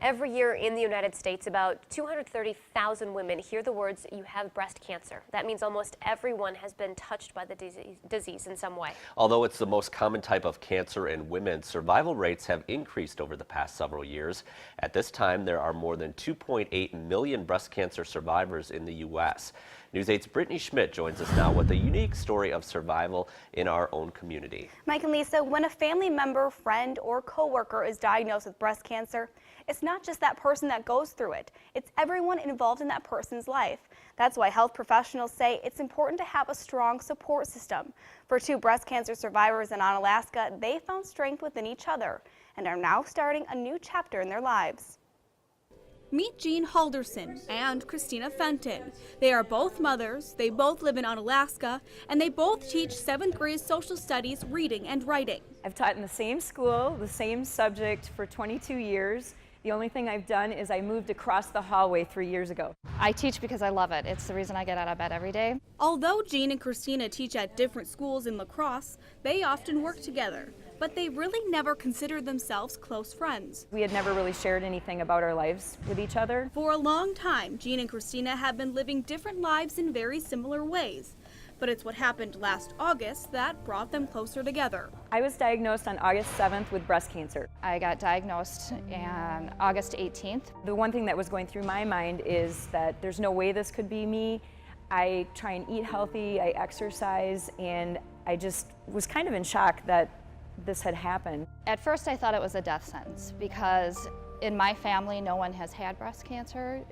Every year in the United States, about 230,000 women hear the words, "You have breast cancer." That means almost everyone has been touched by the disease in some way. Although it's the most common type of cancer in women, survival rates have increased over the past several years. At this time, there are more than 2.8 million breast cancer survivors in the U.S. News 8's Brittany Schmidt joins us now with a unique story of survival in our own community. Mike and Lisa, when a family member, friend, or coworker is diagnosed with breast cancer, it's not just that person that goes through it. It's everyone involved in that person's life. That's why health professionals say it's important to have a strong support system. For two breast cancer survivors in Onalaska, they found strength within each other and are now starting a new chapter in their lives. Meet Jean Halderson and Christina Fenton. They are both mothers, they both live in Onalaska, and they both teach 7th grade social studies, reading and writing. I've taught in the same school, the same subject for 22 years. The only thing I've done is I moved across the hallway 3 years ago. I teach because I love it. It's the reason I get out of bed every day. Although Jean and Christina teach at different schools in La Crosse, they often work together, but they really never considered themselves close friends. We had never really shared anything about our lives with each other. For a long time, Jean and Christina have been living different lives in very similar ways. But it's what happened last August that brought them closer together. I was diagnosed on August 7th with breast cancer. I got diagnosed on August 18th. The one thing that was going through my mind is that there's no way this could be me. I try and eat healthy, I exercise, and I just was kind of in shock that this had happened. At first I thought it was a death sentence because in my family no one has had breast cancer.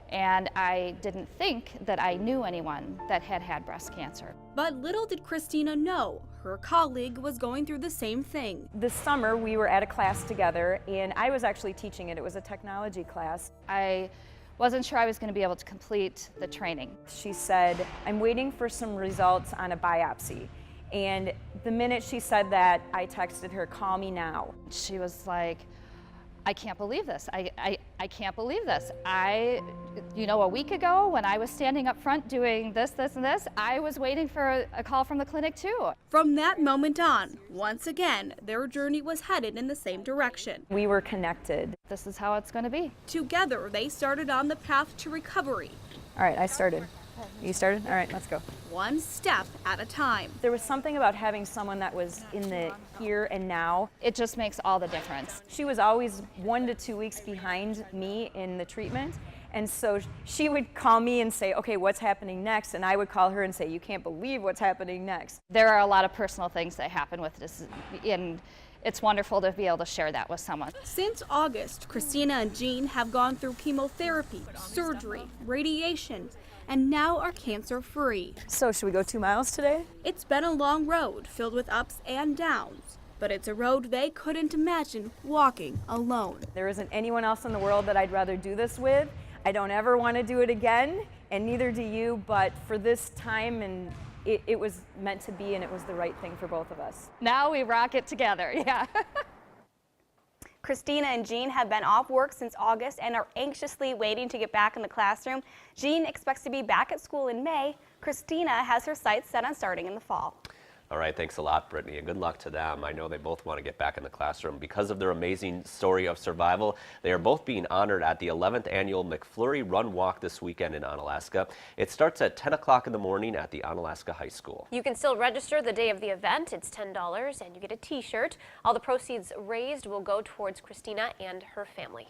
And I didn't think that I knew anyone that had had breast cancer. But little did Christina know, her colleague was going through the same thing. This summer we were at a class together and I was actually teaching it. It was a technology class. I wasn't sure I was going to be able to complete the training. She said, "I'm waiting for some results on a biopsy." And the minute she said that, I texted her, "Call me now." She was like, "I can't believe this. I can't believe this. A week ago when I was standing up front doing this, and this, I was waiting for a call from the clinic too." From that moment on, once again, their journey was headed in the same direction. We were connected. This is how it's going to be. Together, they started on the path to recovery. All right, I started. You started? All right, let's go. One step at a time. There was something about having someone that was in the here and now. It just makes all the difference. She was always 1 to 2 weeks behind me in the treatment. And so she would call me and say, "Okay, what's happening next?" And I would call her and say, "You can't believe what's happening next." There are a lot of personal things that happen with this, and it's wonderful to be able to share that with someone. Since August, Christina and Jean have gone through chemotherapy, surgery, radiation, and now are cancer-free. So should we go 2 miles today? It's been a long road filled with ups and downs, but it's a road they couldn't imagine walking alone. There isn't anyone else in the world that I'd rather do this with. I don't ever want to do it again, and neither do you, but for this time, and it was meant to be, and it was the right thing for both of us. Now we rock it together, yeah. Christina and Jean have been off work since August and are anxiously waiting to get back in the classroom. Jean expects to be back at school in May. Christina has her sights set on starting in the fall. All right, thanks a lot, Brittany, and good luck to them. I know they both want to get back in the classroom. Because of their amazing story of survival, they are both being honored at the 11th annual McFlurry Run Walk this weekend in Onalaska. It starts at 10 o'clock in the morning at the Onalaska High School. You can still register the day of the event. It's $10 and you get a t-shirt. All the proceeds raised will go towards Christina and her family.